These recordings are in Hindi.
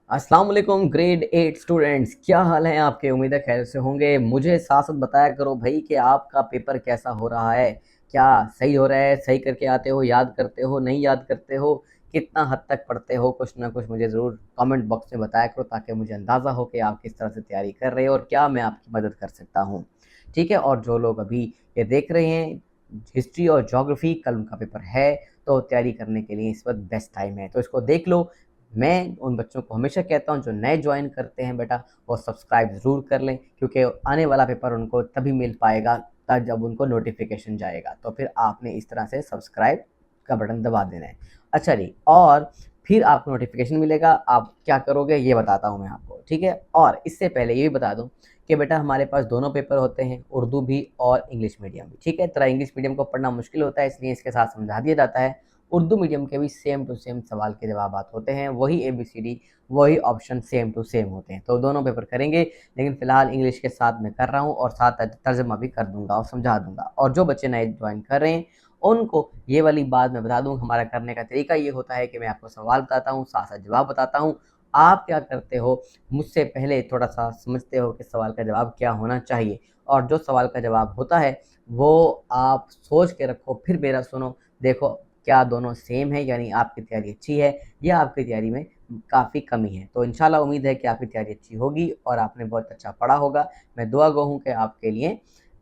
अस्सलाम वालेकुम ग्रेड 8 स्टूडेंट्स, क्या हाल है आपके। उम्मीद है खैर से होंगे। मुझे साथ साथ बताया करो भाई कि आपका पेपर कैसा हो रहा है। क्या सही हो रहा है? सही करके आते हो? याद करते हो? नहीं याद करते हो? कितना हद तक पढ़ते हो? कुछ ना कुछ मुझे ज़रूर कमेंट बॉक्स में बताया करो ताकि मुझे अंदाज़ा हो कि आप किस तरह से तैयारी कर रहे हो और क्या मैं आपकी मदद कर सकता हूँ। ठीक है। और जो लोग अभी ये देख रहे हैं, हिस्ट्री और ज्योग्राफी कल उनका पेपर है, तो तैयारी करने के लिए इस वक्त बेस्ट टाइम है, तो इसको देख लो। मैं उन बच्चों को हमेशा कहता हूँ जो नए ज्वाइन करते हैं, बेटा वो सब्सक्राइब ज़रूर कर लें, क्योंकि आने वाला पेपर उनको तभी मिल पाएगा तब जब उनको नोटिफिकेशन जाएगा। तो फिर आपने इस तरह से सब्सक्राइब का बटन दबा देना है। अच्छा जी, और फिर आपको नोटिफिकेशन मिलेगा। आप क्या करोगे ये बताता हूँ मैं आपको, ठीक है। और इससे पहले ये भी बता दूँ कि बेटा हमारे पास दोनों पेपर होते हैं, उर्दू भी और इंग्लिश मीडियम भी, ठीक है। तेरा इंग्लिश मीडियम को पढ़ना मुश्किल होता है, इसलिए इसके साथ समझा दिया जाता है। उर्दू मीडियम के भी सेम टू सेम सवाल के जवाब होते हैं, वही ABCD, वही ऑप्शन सेम टू सेम होते हैं। तो दोनों पेपर करेंगे, लेकिन फिलहाल इंग्लिश के साथ मैं कर रहा हूँ और साथ तर्जमा भी कर दूंगा और समझा दूंगा। और जो बच्चे नए ज्वाइन कर रहे हैं उनको ये वाली बात मैं बता दूं, हमारा करने का तरीका ये होता है कि मैं आपको सवाल बताता हूँ, साथ साथ जवाब बताता हूँ। आप क्या करते हो, मुझसे पहले थोड़ा सा समझते हो कि सवाल का जवाब क्या होना चाहिए, और जो सवाल का जवाब होता है वो आप सोच के रखो, फिर मेरा सुनो। देखो क्या दोनों सेम है, यानी आपकी तैयारी अच्छी है या आपकी तैयारी में काफ़ी कमी है। तो इंशाल्लाह उम्मीद है कि आपकी तैयारी अच्छी होगी और आपने बहुत अच्छा पढ़ा होगा। मैं दुआ गो हूँ कि आपके लिए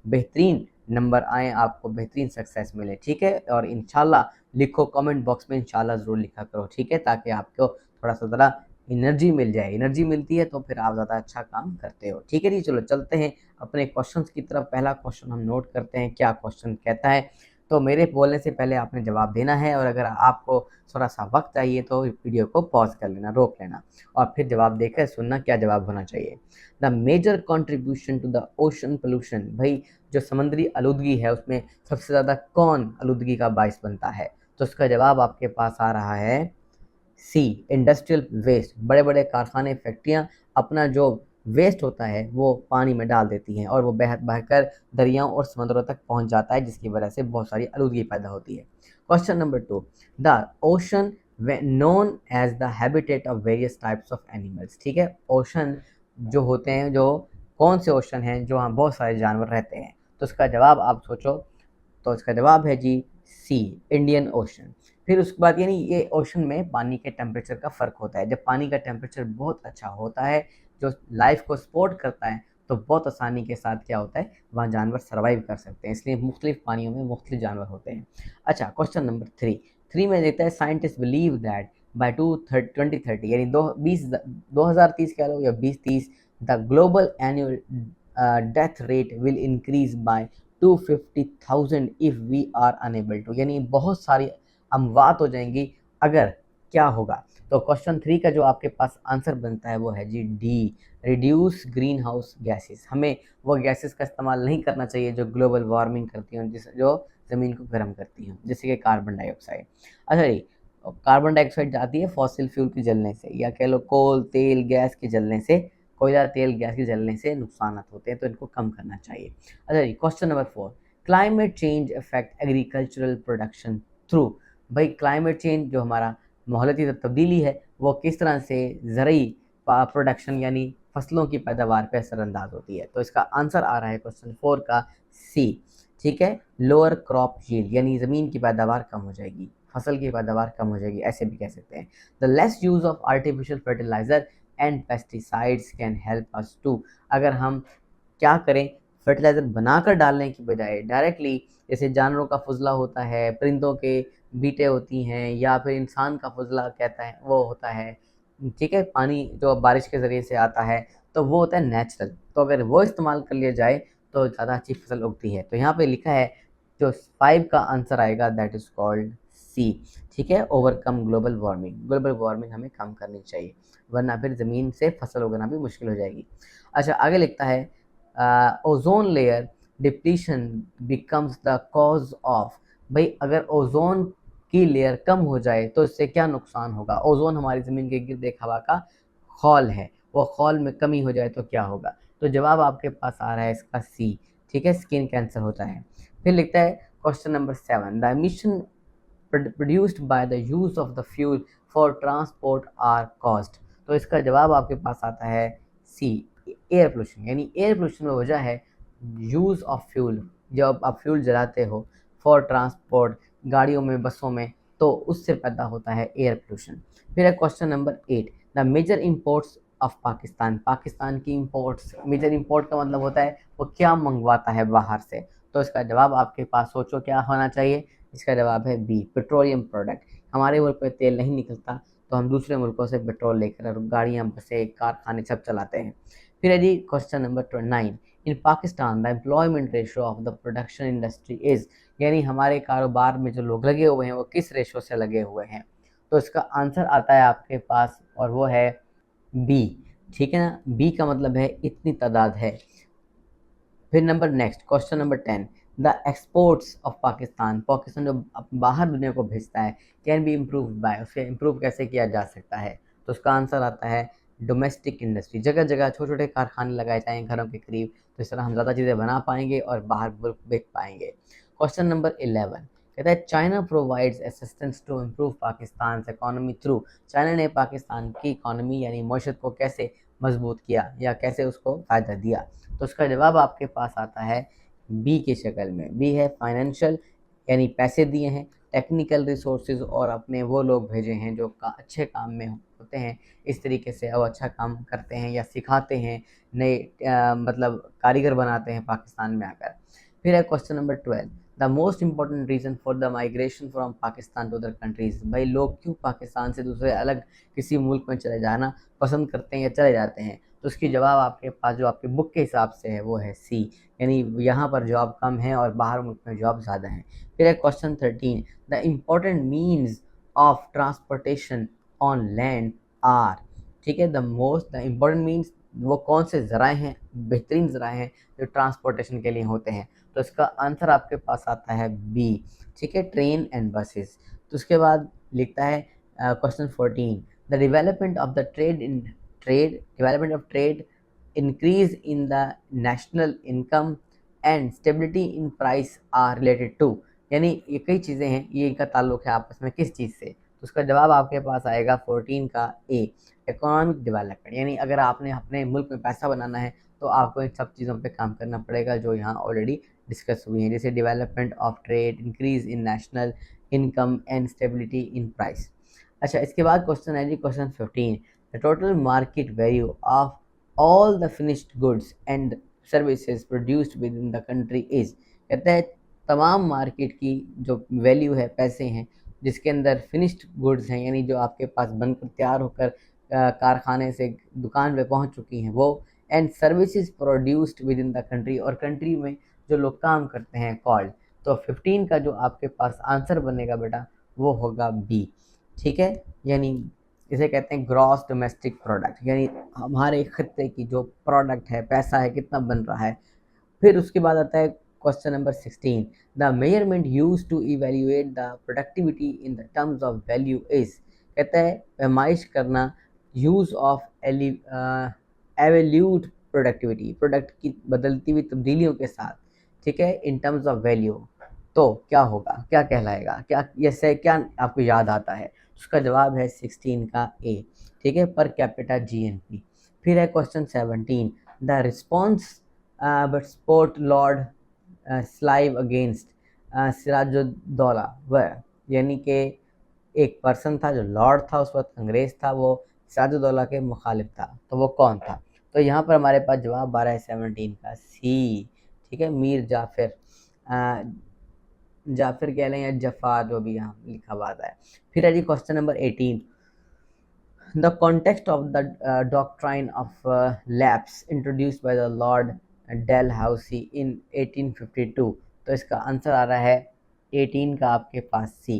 बेहतरीन नंबर आए, आपको बेहतरीन सक्सेस मिले, ठीक है। और इंशाल्लाह लिखो कमेंट बॉक्स में, इंशाल्लाह ज़रूर लिखा करो, ठीक है, ताकि आपको थोड़ा सा ज़रा एनर्जी मिल जाए। एनर्जी मिलती है तो फिर आप ज़्यादा अच्छा काम करते हो, ठीक है जी। चलो चलते हैं अपने क्वेश्चंस की तरफ। पहला क्वेश्चन हम नोट करते हैं, क्या क्वेश्चन कहता है। तो मेरे बोलने से पहले आपने जवाब देना है, और अगर आपको थोड़ा सा वक्त चाहिए तो वीडियो को पॉज कर लेना, रोक लेना, और फिर जवाब देकर सुनना क्या जवाब होना चाहिए। The major contribution to the ocean pollution, भाई जो समुद्री आलूदगी है उसमें सबसे ज़्यादा कौन आलूदगी का बायस बनता है। तो उसका जवाब आपके पास आ रहा है सी, इंडस्ट्रियल वेस्ट। बड़े बड़े कारखाने, फैक्ट्रियाँ अपना जो वेस्ट होता है वो पानी में डाल देती हैं, और वो बहकर दरियाओं और समुद्रों तक पहुंच जाता है, जिसकी वजह से बहुत सारी आलूदगी पैदा होती है। Question number 2, the ocean known as the habitat of various types of animals, ठीक है। ओशन जो होते हैं, जो कौन से ओशन हैं जो वहाँ बहुत सारे जानवर रहते हैं, तो उसका जवाब आप सोचो। तो इसका जवाब है जी सी, इंडियन ओशन। फिर उसके बाद यानी ये ओशन में पानी के टेम्परेचर का फ़र्क होता है। जब पानी का टेम्परेचर बहुत अच्छा होता है, जो लाइफ को सपोर्ट करता है, तो बहुत आसानी के साथ क्या होता है, वहाँ जानवर सर्वाइव कर सकते हैं। इसलिए मुख्तलिफ पानियों में मुख्तलिफ जानवर होते हैं। अच्छा, क्वेश्चन नंबर 3 में देता है साइंटिस्ट बिलीव दैट बाय 2030, यानी 2030 कह लो या 2030, the global annual death rate will increase by 250,000 if we are unable to, यानी बहुत सारी अमवात हो जाएंगी अगर, क्या होगा। तो क्वेश्चन 3 का जो आपके पास आंसर बनता है वो है G D, reduce green house gases. हमें वो गैसेस का इस्तेमाल नहीं करना चाहिए जो ग्लोबल वार्मिंग करती हैं, जो ज़मीन को गर्म करती हैं, जैसे कि कार्बन डाइऑक्साइड। अच्छा जी, कार्बन डाइऑक्साइड जाती है फॉसिल फ्यूल के जलने से, या कह लो कोल तेल गैस के जलने से, कोयला तेल गैस के जलने से नुकसान होते हैं, तो इनको कम करना चाहिए। अच्छा जी, question number 4, climate change affect agricultural production through. भाई क्लाइमेट चेंज जो हमारा माहौलियाती तब्दीली है वो किस तरह से ज़रूरी प्रोडक्शन यानी फसलों की पैदावार पर असरअंदाज होती है। तो इसका आंसर आ रहा है क्वेश्चन 4 का सी, ठीक है। लोअर क्रॉप यील्ड, यानी ज़मीन की पैदावार कम हो जाएगी, फसल की पैदावार कम हो जाएगी, ऐसे भी कह सकते हैं। The less use of artificial fertiliser and pesticides can help us to. अगर हम क्या करें, फर्टिलाइज़र बनाकर डालने की बजाय डायरेक्टली, जैसे जानवरों का फुजला होता है, परिंदों के बीटें होती हैं, या फिर इंसान का फुजला कहता है वो होता है, ठीक है, पानी जो बारिश के ज़रिए से आता है, तो वो होता है नेचुरल। तो अगर वो इस्तेमाल कर लिया जाए तो ज़्यादा अच्छी फसल उगती है। तो यहाँ पे लिखा है जो 5 का आंसर आएगा दैट इज़ कॉल्ड सी, ठीक है। Overcome global warming, global warming हमें कम करनी चाहिए, वरना फिर ज़मीन से फसल उगाना भी मुश्किल हो जाएगी। अच्छा, आगे लिखता है ozone layer depletion becomes the cause of. भाई अगर ओजोन की लेयर कम हो जाए तो इससे क्या नुकसान होगा। ओजोन हमारी ज़मीन के गिर्द एक हवा का खौल है, वो खौल में कमी हो जाए तो क्या होगा। तो जवाब आपके पास आ रहा है इसका सी, ठीक है, स्किन कैंसर होता है। फिर लिखता है question number 7, the emission produced by the use of the fuel for transport are caused। तो इसका जवाब आपके पास आता है सी, एयर पोल्यूशन। यानी एयर पोल्यूशन में वजह है यूज़ ऑफ फ्यूल। जब आप फ्यूल जलाते हो फॉर ट्रांसपोर्ट, गाड़ियों में, बसों में, तो उससे पैदा होता है एयर पोल्यूशन। फिर है question number 8, the major imports of Pakistan. Pakistan की इंपोर्ट्स, मेजर इंपोर्ट का मतलब होता है वो क्या मंगवाता है बाहर से। तो इसका जवाब आपके पास सोचो क्या होना चाहिए। इसका जवाब है बी, पेट्रोलियम प्रोडक्ट। हमारे मुल्क में तेल नहीं निकलता तो हम दूसरे मुल्कों से पेट्रोल लेकर गाड़ियाँ, बसें, कारखाने सब चलाते हैं। फिर है जी question number 9, in Pakistan the employment ratio of the production industry is. यानी हमारे कारोबार में जो लोग लगे हुए हैं वो किस रेशो से लगे हुए हैं। तो इसका आंसर आता है आपके पास और वो है बी। ठीक है ना, बी का मतलब है इतनी तादाद है। फिर number next question number 10, the exports of Pakistan. Pakistan जो बाहर दुनिया को भेजता है कैन बी इम्प्रूव बाय, उसे इम्प्रूव कैसे किया जा सकता है। तो उसका आंसर आता है डोमेस्टिक इंडस्ट्री। जगह जगह छोटे छोटे कारखाने लगाए जाएँ घरों के करीब, तो इस तरह हम ज़्यादा चीज़ें बना पाएंगे और बाहर मुल्क बेच पाएंगे। क्वेश्चन नंबर 11 कहता है China provides assistance to improve Pakistan economy through. China ने पाकिस्तान की इकोनॉमी यानी मईशत को कैसे मजबूत किया या कैसे उसको फ़ायदा दिया। तो उसका जवाब आपके पास आता है बी की शक्ल में। बी है फाइनेंशियल, यानी पैसे दिए हैं, टेक्निकल रिसोर्सेज और अपने वो लोग भेजे हैं जो अच्छे काम में होते हैं, इस तरीके से वो अच्छा काम करते हैं या सिखाते हैं, नए मतलब कारीगर बनाते हैं पाकिस्तान में आकर। फिर है question number 12, the most important reason for the migration from Pakistan to other countries. भाई लोग क्यों पाकिस्तान से दूसरे अलग किसी मुल्क में चले जाना पसंद करते हैं या चले जाते हैं। तो उसकी जवाब आपके पास जो आपके बुक के हिसाब से है वो है सी, यानी यहाँ पर जॉब कम है और बाहर मुल्क में जॉब ज़्यादा है। फिर है question 13, the important means of transportation on land are. ठीक है, द इम्पोर्टेंट मीन्स वो कौन से ज़राए हैं, बेहतरीन ज़राए हैं जो ट्रांसपोर्टेशन के लिए होते हैं। तो इसका आंसर आपके पास आता है बी। ठीक है, ट्रेन एंड बसेस। तो उसके बाद लिखता है question 14, the development of the development of trade, increase in the national income and stability in price are related to। यानी ये कई चीज़ें हैं, ये इनका ताल्लुक है आपस में किस चीज़ से। तो उसका जवाब आपके पास आएगा 14 का ए, इकोनॉमिक डेवलपमेंट। यानी अगर आपने अपने मुल्क में पैसा बनाना है तो आपको इन सब चीज़ों पे काम करना पड़ेगा जो यहाँ ऑलरेडी डिस्कस हुई हैं, जैसे development of trade, increase in national income and stability in price. अच्छा, इसके बाद क्वेश्चन है जी question 15, the total market value of all the finished goods and services produced within the country is. कहता है तमाम मार्केट की जो वैल्यू है, पैसे हैं जिसके अंदर फिनिश्ड गुड्स हैं, यानी जो आपके पास बनकर तैयार होकर कारखाने से दुकान पे पहुंच चुकी हैं वो, and services produced within the country, और कंट्री में जो लोग काम करते हैं कॉल्ड। तो 15 का जो आपके पास आंसर बनेगा बेटा वो होगा बी। ठीक है, यानी इसे कहते हैं ग्रॉस डोमेस्टिक प्रोडक्ट, यानी हमारे खत्ते की जो प्रोडक्ट है, पैसा है, कितना बन रहा है। फिर उसके बाद आता है question number 16, the measurement use to evaluate the productivity in the terms of value is. कहता है पैमाइश करना use of evaluate productivity, product की बदलती हुई तब्दीलियों के साथ, ठीक है, इन टर्म्स ऑफ वैल्यू। तो क्या होगा, क्या कहलाएगा, क्या जैसे क्या आपको याद आता है। उसका जवाब है 16 का ए। ठीक है, पर कैपिटा जीएनपी। फिर है question 17, the response but support Lord Clive against Sirajuddaulah वह, यानी कि एक पर्सन था जो लॉर्ड था उस वक्त, अंग्रेज था, वो सिराजुद्दौला के मुखालिफ था, तो वो कौन था। तो यहाँ पर हमारे पास जवाब 12 है 17 का सी। ठीक है, मीर जाफिर, जाफिर कह लें या जफार, जो भी यहाँ लिखा हुआ है। फिर है जी question number 18, the context of the doctrine of lapse introduced by the Lord Dalhousie in 1852। तो इसका आंसर आ रहा है 18 का आपके पास सी,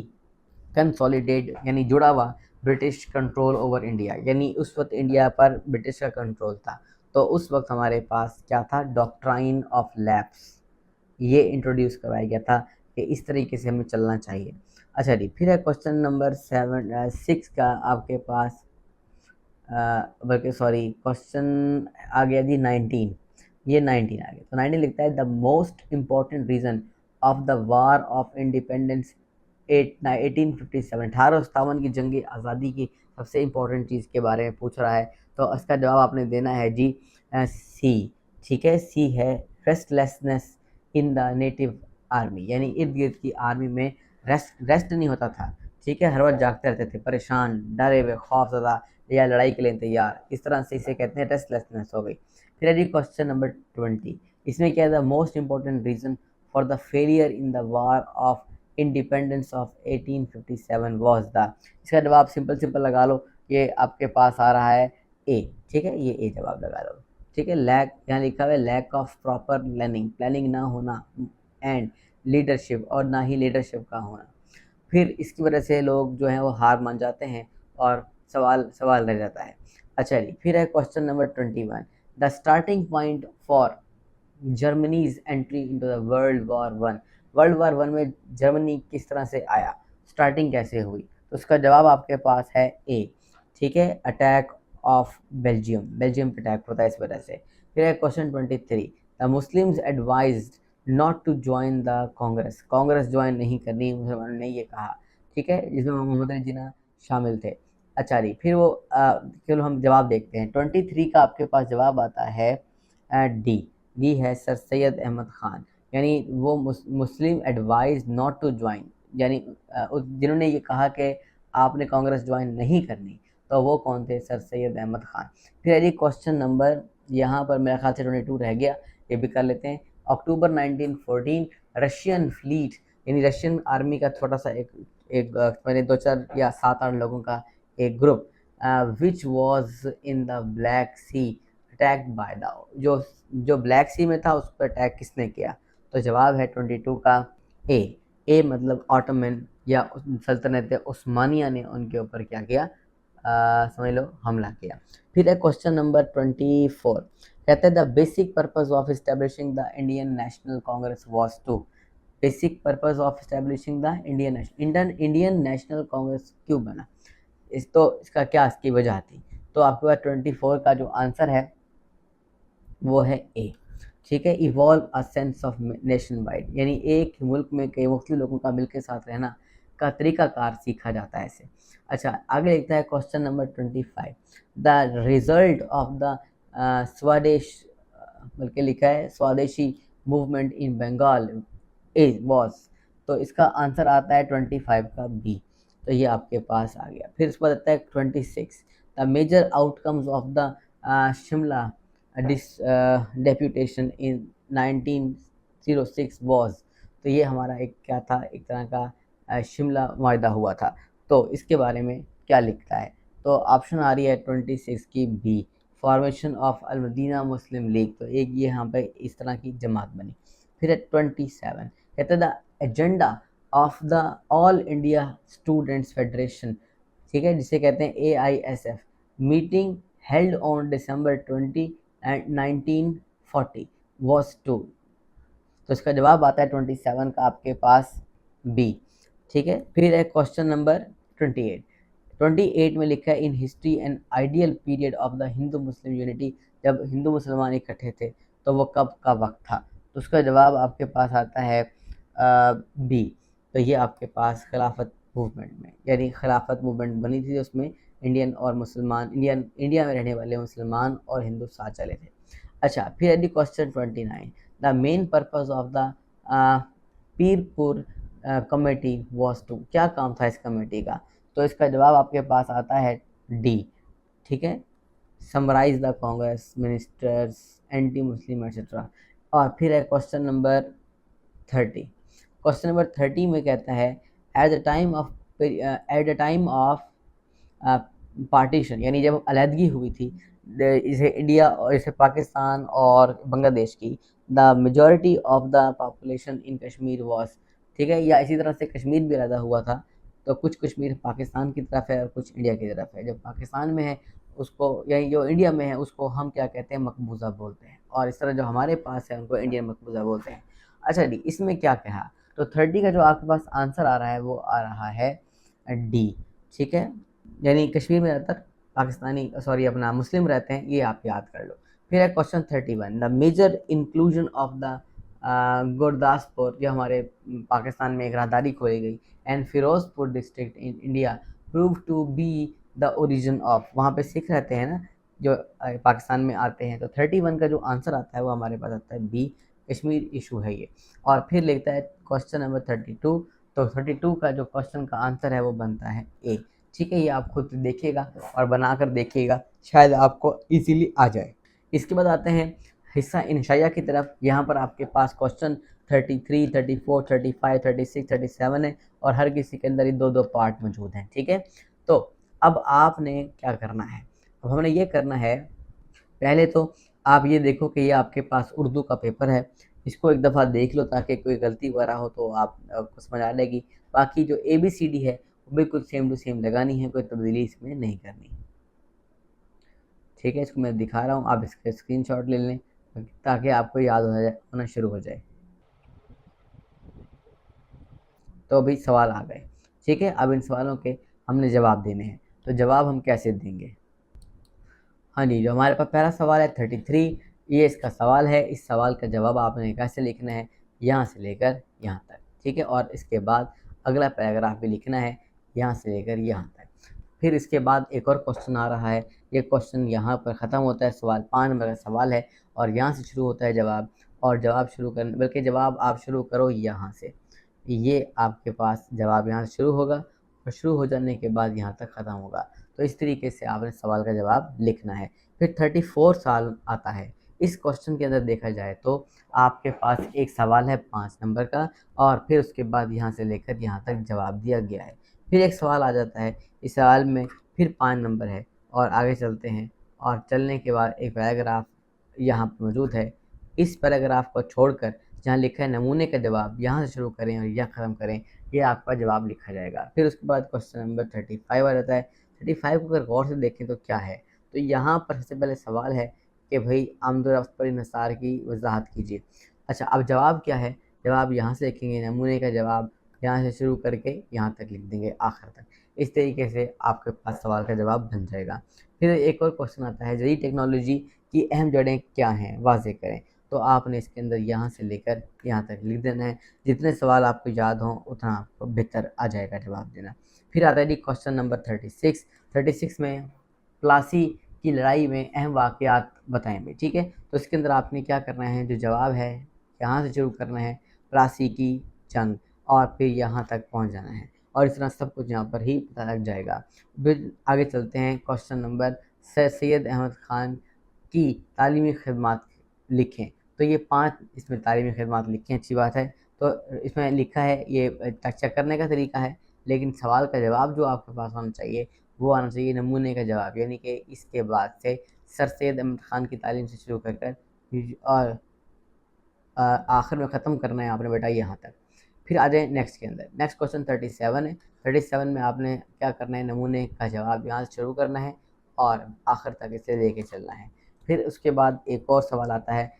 कंसोलिडेट, यानी जुड़ा हुआ ब्रिटिश कंट्रोल ओवर इंडिया, यानी उस वक्त इंडिया पर ब्रिटिश का कंट्रोल था, तो उस वक्त हमारे पास क्या था, डॉक्ट्राइन ऑफ लैप्स, ये इंट्रोड्यूस करवाया गया था कि इस तरीके से हमें चलना चाहिए। अच्छा जी, फिर है क्वेश्चन नंबर 6 का आपके पास, बल्कि सॉरी क्वेश्चन आ गया जी 19, ये 19 आ गया। तो 19 लिखता है the most important reason of the war of independence 1857 की जंग आज़ादी की सबसे इम्पोर्टेंट चीज़ के बारे में पूछ रहा है, तो इसका जवाब आपने देना है जी सी। ठीक है, सी है restlessness in the native army, यानी इर्द गिर्द की आर्मी में रेस्ट नहीं होता था। ठीक है, हर वक्त जागते रहते थे, परेशान, डरे हुए, खौफजदा या लड़ाई के लिए तैयार, इस तरह से इसे कहते हैं रेस्टलेसनेस हो गई। फिर है जी क्वेश्चन नंबर 20, इसमें क्या है, the most important reason for the failure in the war of independence of 1857 was the. इसका जवाब सिंपल लगा लो, ये आपके पास आ रहा है ए। ठीक है, ये ए जवाब लगा लो। ठीक है, लैक, यहाँ लिखा हुआ है लैक ऑफ प्रॉपर प्लानिंग ना होना, एंड लीडरशिप, और ना ही लीडरशिप का होना। फिर इसकी वजह से लोग जो हैं वो हार मान जाते हैं और सवाल रह जाता है। अच्छा जी, फिर है question number 21, the starting point for Germany's entry into the world war 1 में जर्मनी किस तरह से आया, स्टार्टिंग कैसे हुई, तो उसका जवाब आपके पास है ए। ठीक है, अटैक ऑफ बेल्जियम पे अटैक होता है इस वजह से। फिर है question 23, the Muslims advised not to join the Congress join नहीं करनी, मुसलमानों ने ये कहा। ठीक है, जिसमें मोहम्मद अली जिन्ना शामिल थे। अच्छा जी, फिर वो चलो हम जवाब देखते हैं। 23 का आपके पास जवाब आता है डी है सर सैयद अहमद ख़ान, यानी वो मुस्लिम एडवाइज नॉट टू ज्वाइन, यानी जिन्होंने ये कहा कि आपने कांग्रेस ज्वाइन नहीं करनी, तो वो कौन थे, सर सैयद अहमद ख़ान। फिर यदि क्वेश्चन नंबर यहाँ पर मेरा ख्याल से 22 रह गया, ये भी कर लेते हैं। अक्टूबर 1914 रशियन फ्लीट, यानी रशियन आर्मी का छोटा सा एक मैंने 2-4 या 7-8 लोगों का एक group, which was in the Black Sea attack by the, जो ब्लैक सी में था उस पर अटैक किसने किया, तो जवाब है 22 का ए मतलब ऑटोमन या सल्तनत उस्मानिया ने उनके ऊपर क्या किया, समझ लो हमला किया। फिर है क्वेश्चन नंबर 24, कहते हैं the basic purpose of establishing the Indian National Congress was to, basic purpose of establishing the Indian National Congress क्यों बना, इसका क्या इसकी वजह थी, तो आपके पास 24 का जो आंसर है वो है ए। ठीक है, evolve a sense of nation wide, यानी एक मुल्क में कई मुख्तलिफ लोगों का मिलकर साथ रहना का तरीकाकार सीखा जाता है इसे। अच्छा, आगे लिखता है question number 25, the result of the Swadesh, बल्कि लिखा है Swadeshi movement in Bengal is was, तो इसका आंसर आता है 25 का बी, तो ये आपके पास आ गया। फिर उसके बाद आता है 26, the major outcomes of the Shimla deputation in 1906 was, तो ये हमारा एक क्या था, एक तरह का शिमला वायदा हुआ था, तो इसके बारे में क्या लिखता है, तो ऑप्शन आ रही है 26 की B, formation of al Madina Muslim League, तो एक ये यहाँ पे इस तरह की जमात बनी। फिर है 27, कहते हैं the agenda of the all India students federation, ठीक है, जिसे कहते हैं AISF, meeting held on December 20 and 1940 was to, तो इसका जवाब आता है 27 का आपके पास बी। ठीक है, फिर है क्वेश्चन नंबर 28 में लिखा है in history and ideal period of the Hindu Muslim unity, जब हिंदू मुसलमान इकट्ठे थे तो वो कब का वक्त था, तो उसका जवाब आपके पास आता है बी, तो ये आपके पास खिलाफत मूवमेंट में, यानी खिलाफत मूवमेंट बनी थी, उसमें इंडियन और मुसलमान, इंडिया में रहने वाले मुसलमान और हिंदू साथ चले थे। अच्छा, फिर यदि question 29, the main purpose of the Pirpur committee was to, क्या काम था इस कमेटी का, तो इसका जवाब आपके पास आता है डी। ठीक है, summarise the Congress ministers anti Muslim etcetera. और फिर है क्वेश्चन नंबर 30, क्वेश्चन नंबर 30 में कहता है at the time of partition, यानी जब अलहदगी हुई थी इसे इंडिया और इसे पाकिस्तान और बांग्लादेश की, the majority of the population in Kashmir was, ठीक है, या इसी तरह से कश्मीर भी अलहदा हुआ था, तो कुछ कश्मीर पाकिस्तान की तरफ है और कुछ इंडिया की तरफ है, जो पाकिस्तान में है उसको, या जो इंडिया में है उसको हम क्या कहते हैं, मकबूजा बोलते हैं, और इस तरह जो हमारे पास है उनको इंडियन मकबूजा बोलते हैं। अच्छा डी, इसमें क्या कहा, तो 30 का जो आपके पास आंसर आ रहा है वो आ रहा है डी। ठीक है, यानी कश्मीर में ज़्यादातर पाकिस्तानी अपना मुस्लिम रहते हैं, ये आप याद कर लो। फिर है question 31, the major inclusion of the Gurdaspur, जो हमारे पाकिस्तान में एक राहदारी खोली गई, and Firozpur district in India prove to be the origin of, वहाँ पे सिख रहते हैं ना जो पाकिस्तान में आते हैं। तो 31 का जो आंसर आता है वो हमारे पास आता है बी, कश्मीर इशू है ये। और फिर लिखता है क्वेश्चन नंबर 32, तो 32 का जो क्वेश्चन का आंसर है वो बनता है ए। ठीक है, ये आप खुद देखिएगा और बनाकर देखिएगा, शायद आपको इजीली आ जाए। इसके बाद आते हैं हिस्सा इंशाइया की तरफ। यहाँ पर आपके पास क्वेश्चन 33, 34, 35, 36, 37 है और हर किसी के अंदर ही दो दो पार्ट मौजूद हैं। ठीक है, तो अब आपने क्या करना है, अब हमने ये करना है, पहले तो आप ये देखो कि ये आपके पास उर्दू का पेपर है, इसको एक दफ़ा देख लो ताकि कोई गलती वगैरह हो तो आपको समझ आ जाएगी। बाकी जो ABCD है वो बिल्कुल सेम टू सेम लगानी है, कोई तब्दीली इसमें नहीं करनी। ठीक है, इसको मैं दिखा रहा हूँ, आप इसका स्क्रीनशॉट ले लें ताकि आपको याद हो जाए, होना शुरू हो जाए। तो अभी सवाल आ गए। ठीक है, अब इन सवालों के हमने जवाब देने हैं, तो जवाब हम कैसे देंगे। हाँ जी, जो हमारे पास पहला सवाल है 33, ये इसका सवाल है। इस सवाल का जवाब आपने कैसे लिखना है, यहाँ से लेकर यहाँ तक। ठीक है, और इसके बाद अगला पैराग्राफ भी लिखना है, यहाँ से लेकर यहाँ तक। फिर इसके बाद एक और क्वेश्चन आ रहा है, ये क्वेश्चन यहाँ पर ख़त्म होता है, सवाल 5 नंबर का सवाल है और यहाँ से शुरू होता है जवाब। और जवाब शुरू कर, बल्कि जवाब आप शुरू करो यहाँ से, ये आपके पास जवाब यहाँ से शुरू होगा और शुरू हो जाने के बाद यहाँ तक ख़त्म होगा। तो इस तरीके से आपने सवाल का जवाब लिखना है। फिर 34 साल आता है। इस क्वेश्चन के अंदर देखा जाए तो आपके पास एक सवाल है 5 नंबर का और फिर उसके बाद यहाँ से लेकर यहाँ तक जवाब दिया गया है। फिर एक सवाल आ जाता है, इस सवाल में फिर 5 नंबर है और आगे चलते हैं और चलने के बाद एक पैराग्राफ यहाँ पर मौजूद है। इस पैराग्राफ को छोड़कर जहाँ लिखा है नमूने का जवाब, यहाँ से शुरू करें और यह ख़त्म करें, ये आपका जवाब लिखा जाएगा। फिर उसके बाद क्वेश्चन नंबर 35 आ जाता है। 35 को अगर गौर से देखें तो क्या है, तो यहाँ पर सबसे पहले सवाल है कि भाई आमदोरफ्त पर इन्हिसार की वजाहत कीजिए। अच्छा, अब जवाब क्या है, जवाब यहाँ से लिखेंगे, नमूने का जवाब यहाँ से शुरू करके यहाँ तक लिख देंगे आखिर तक। इस तरीके से आपके पास सवाल का जवाब बन जाएगा। फिर एक और क्वेश्चन आता है, जदीद टेक्नोलॉजी की अहम जड़ें क्या हैं, वाज़ेह करें। तो आपने इसके अंदर यहाँ से लेकर यहाँ तक लिख देना है। जितने सवाल आपको याद हों उतना आपको बेहतर आ जाएगा जवाब देना। फिर आता है जी क्वेश्चन नंबर 36। 36 में प्लासी की लड़ाई में अहम वाक़यात बताएंगे। ठीक है, तो इसके अंदर आपने क्या करना है, जो जवाब है यहाँ से शुरू करना है, प्लासी की जंग, और फिर यहाँ तक पहुँच जाना है और इस तरह सब कुछ यहाँ पर ही पता लग जाएगा। फिर आगे चलते हैं, question number sir Syed Ahmad Khan की तालीमी खिदमत लिखें। तो ये 5 इसमें तालीमी खिदमत लिखें, अच्छी बात है। तो इसमें लिखा है, ये चेक करने का तरीका है, लेकिन सवाल का जवाब जो आपके पास होना चाहिए वो आना चाहिए नमूने का जवाब, यानी कि इसके बाद से सर सैयद अहमद ख़ान की तालीम से शुरू कर और आखिर में ख़त्म करना है आपने बेटा यहाँ तक। फिर आ जाए नेक्स्ट के अंदर। नेक्स्ट क्वेश्चन 37 है। 37 में आपने क्या करना है, नमूने का जवाब यहाँ से शुरू करना है और आखिर तक इसे लेके चलना है। फिर उसके बाद एक और सवाल आता है,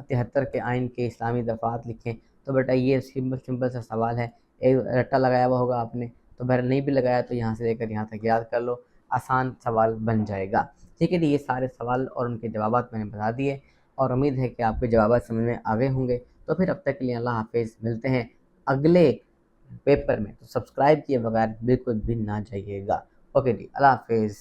73 के आइन के इस्लामी दफ़ात लिखें। तो बेटा ये सिंपल सा सवाल है, एक रट्टा लगाया हुआ होगा आपने, तो अगर नहीं भी लगाया तो यहाँ से लेकर यहाँ तक याद कर लो, आसान सवाल बन जाएगा। ठीक है, तो ये सारे सवाल और उनके जवाब मैंने बता दिए और उम्मीद है कि आपके जवाब समझ में आ गए होंगे। तो फिर अब तक के लिए अल्लाह हाफिज़, मिलते हैं अगले पेपर में। तो सब्सक्राइब किए बगैर बिल्कुल भी ना जाइएगा। ओके जी, अल्लाह हाफिज़।